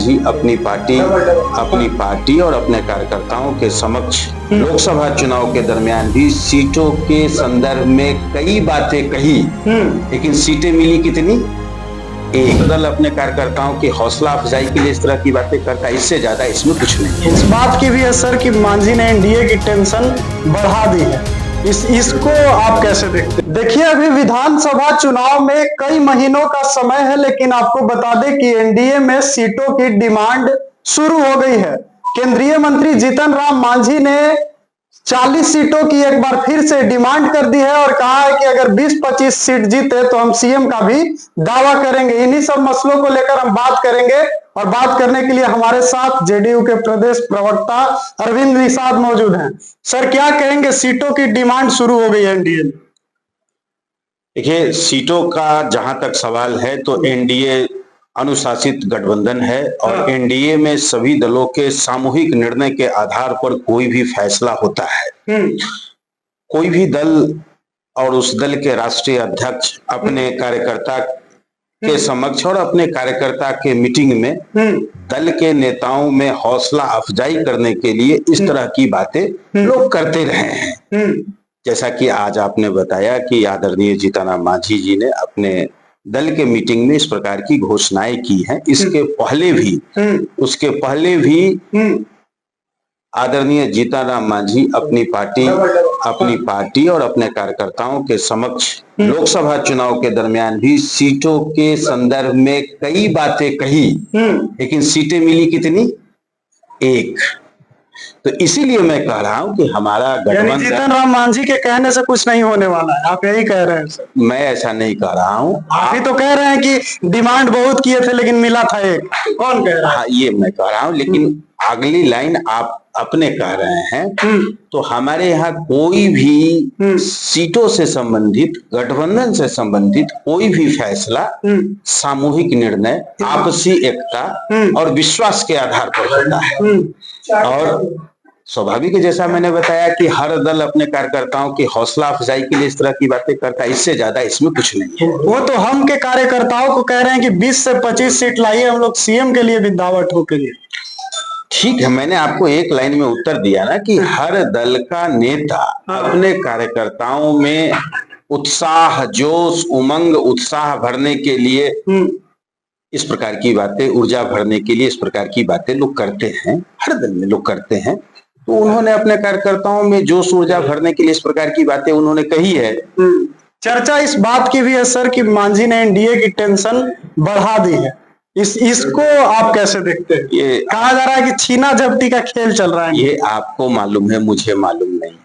मांझी अपनी पार्टी और अपने कार्यकर्ताओं के समक्ष लोकसभा चुनाव के दरमियान भी सीटों के संदर्भ में कई बातें कही, लेकिन सीटें मिली कितनी? एक। दल अपने कार्यकर्ताओं की हौसला अफजाई के लिए इस तरह की बातें करता है, इससे ज्यादा इसमें कुछ नहीं। इस बात की भी है सर कि मांझी ने एनडीए की टेंशन बढ़ा दी है, इसको आप कैसे देखते हैं? देखिए, अभी विधानसभा चुनाव में कई महीनों का समय है, लेकिन आपको बता दें कि एनडीए में सीटों की डिमांड शुरू हो गई है। केंद्रीय मंत्री जीतन राम मांझी ने 40 सीटों की एक बार फिर से डिमांड कर दी है और कहा है कि अगर 20-25 सीट जीते तो हम सीएम का भी दावा करेंगे। इन्हीं सब मसलों को लेकर हम बात करेंगे और बात करने के लिए हमारे साथ जेडीयू के प्रदेश प्रवक्ता अरविंद निषाद मौजूद हैं। सर, क्या कहेंगे? सीटों की डिमांड शुरू हो गई है एनडीए में। देखिए, सीटों का जहां तक सवाल है तो एनडीए अनुशासित गठबंधन है और एनडीए में सभी दलों के सामूहिक निर्णय के आधार पर कोई भी फैसला होता है। कोई भी दल और उस दल के राष्ट्रीय अध्यक्ष अपने कार्यकर्ता के समक्ष और अपने कार्यकर्ता के मीटिंग में दल के नेताओं में हौसला अफजाई करने के लिए इस तरह की बातें लोग करते रहे हैं। जैसा कि आज आपने बताया कि आदरणीय जीतन राम मांझी जी ने अपने दल के मीटिंग में इस प्रकार की घोषणाएं की हैं। उसके पहले भी आदरणीय जीतन राम मांझी अपनी पार्टी और अपने कार्यकर्ताओं के समक्ष लोकसभा चुनाव के दरमियान भी सीटों के संदर्भ में कई बातें कही, लेकिन सीटें मिली कितनी? एक। तो इसीलिए मैं कह रहा हूं कि हमारा गठबंधन जीतन राम मांझी के कहने से कुछ नहीं होने वाला है, आप यही कह रहे हैं सर? मैं ऐसा नहीं कह रहा हूं। आप ही तो कह रहे हैं कि डिमांड बहुत किए थे लेकिन मिला था एक। कौन कह रहा है? ये मैं कह रहा हूं, लेकिन अगली लाइन आप अपने कह रहे हैं। तो हमारे यहाँ कोई भी सीटों से संबंधित, गठबंधन से संबंधित कोई भी फैसला सामूहिक निर्णय, आपसी एकता और विश्वास के आधार पर होता है। और स्वाभाविक है, जैसा मैंने बताया कि हर दल अपने कार्यकर्ताओं की हौसला अफजाई के लिए इस तरह की बातें करता है, इससे ज्यादा इसमें कुछ नहीं है। वो तो हम के कार्यकर्ताओं को कह रहे हैं कि 20 से 25 सीट लाइए, हम लोग सीएम के लिए भी दावत हो के लिए। ठीक है, मैंने आपको एक लाइन में उत्तर दिया ना कि हर दल का नेता अपने कार्यकर्ताओं में उत्साह, जोश, उमंग, उत्साह भरने के लिए इस प्रकार की बातें, ऊर्जा भरने के लिए इस प्रकार की बातें लोग करते हैं। हर दल में लोग करते हैं। तो उन्होंने अपने कार्यकर्ताओं में जोश, ऊर्जा भरने के लिए इस प्रकार की बातें उन्होंने कही है। चर्चा इस बात की भी है सर कि मांझी ने एनडीए की टेंशन बढ़ा दी है, इसको आप कैसे देखते हैं? ये कहा जा रहा है कि छीना झपटी का खेल चल रहा है। ये आपको मालूम है, मुझे मालूम नहीं।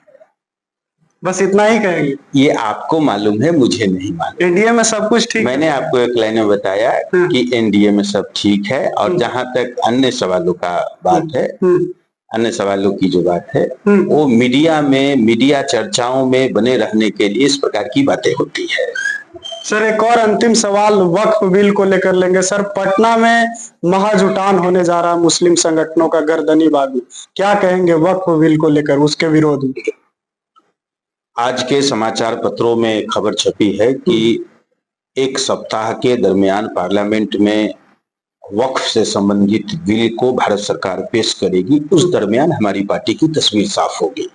बस इतना ही कहेंगे? ये आपको मालूम है, मुझे नहीं मालूम। एनडीए में सब कुछ ठीक? मैंने आपको एक लाइन में बताया कि एनडीए में सब ठीक है। और जहां तक अन्य सवालों का बात है, अन्य सवालों की जो बात है वो मीडिया चर्चाओं में बने रहने के लिए इस प्रकार की बातें होती है। सर, एक और अंतिम सवाल वक्फ बिल को लेकर लेंगे। सर, पटना में महाजुटान होने जा रहा है मुस्लिम संगठनों का गर्दनीबाग में, क्या कहेंगे वक्फ बिल को लेकर, उसके विरोध में? आज के समाचार पत्रों में खबर छपी है कि एक सप्ताह के दरमियान पार्लियामेंट में वक्फ से संबंधित बिल को भारत सरकार पेश करेगी। उस दरमियान हमारी पार्टी की तस्वीर साफ होगी।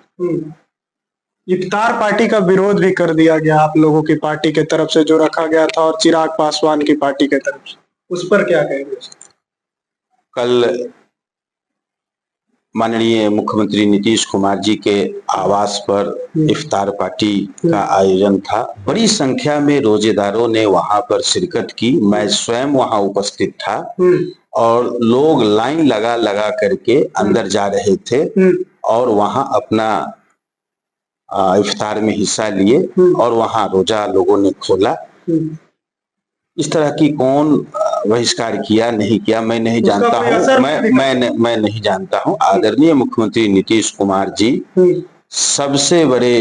इफ्तार पार्टी का विरोध भी कर दिया गया आप लोगों की पार्टी के तरफ से, जो रखा गया था, और चिराग पासवान की पार्टी के तरफ से, उस पर क्या कहेंगे? कल माननीय मुख्यमंत्री नीतीश कुमार जी के आवास पर इफ्तार पार्टी का आयोजन था। बड़ी संख्या में रोजेदारों ने वहां पर शिरकत की। मैं स्वयं वहां उपस्थित था और लोग लाइन लगा करके अंदर जा रहे थे और वहां अपना इफ्तार में हिस्सा लिए और वहां रोजा लोगों ने खोला। इस तरह की कौन बहिष्कार किया, नहीं किया, मैं नहीं जानता हूं। मैं नहीं जानता हूं। आदरणीय मुख्यमंत्री नीतीश कुमार जी सबसे बड़े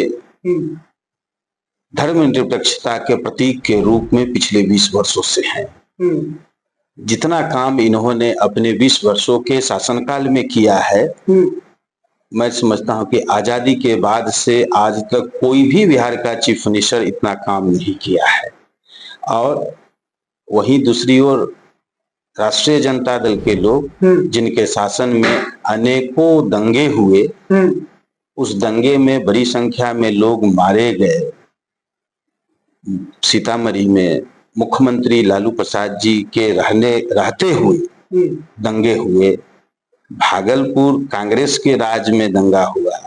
धर्मनिरपेक्षता के प्रतीक के रूप में पिछले 20 वर्षों से हैं। जितना काम इन्होंने अपने 20 वर्षों के शासनकाल में किया है, मैं समझता हूं कि आजादी के बाद से आज तक कोई भी बिहार का चीफ मिनिस्टर इतना काम नहीं किया है। और वहीं दूसरी ओर राष्ट्रीय जनता दल के लोग जिनके शासन में अनेकों दंगे हुए, उस दंगे में बड़ी संख्या में लोग मारे गए। सीतामढ़ी में मुख्यमंत्री लालू प्रसाद जी के रहते हुए दंगे हुए। भागलपुर कांग्रेस के राज में दंगा हुआ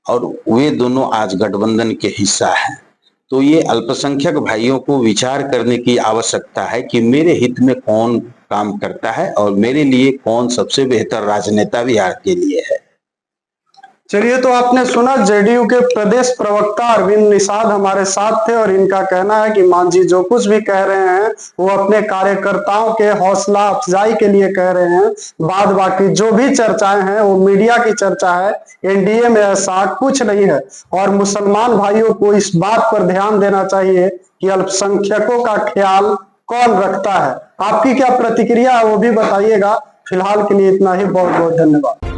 और वे दोनों आज गठबंधन के हिस्सा हैं। तो ये अल्पसंख्यक भाइयों को विचार करने की आवश्यकता है कि मेरे हित में कौन काम करता है और मेरे लिए कौन सबसे बेहतर राजनेता बिहार के लिए है। चलिए, तो आपने सुना जेडीयू के प्रदेश प्रवक्ता अरविंद निषाद हमारे साथ थे और इनका कहना है कि मांझी जो कुछ भी कह रहे हैं वो अपने कार्यकर्ताओं के हौसला अफजाई के लिए कह रहे हैं। बाद बाकी जो भी चर्चाएं हैं वो मीडिया की चर्चा है। एनडीए में ऐसा कुछ नहीं है और मुसलमान भाइयों को इस बात पर ध्यान देना चाहिए कि अल्पसंख्यकों का ख्याल कौन रखता है। आपकी क्या प्रतिक्रिया है वो भी बताइएगा। फिलहाल के लिए इतना ही, बहुत बहुत धन्यवाद।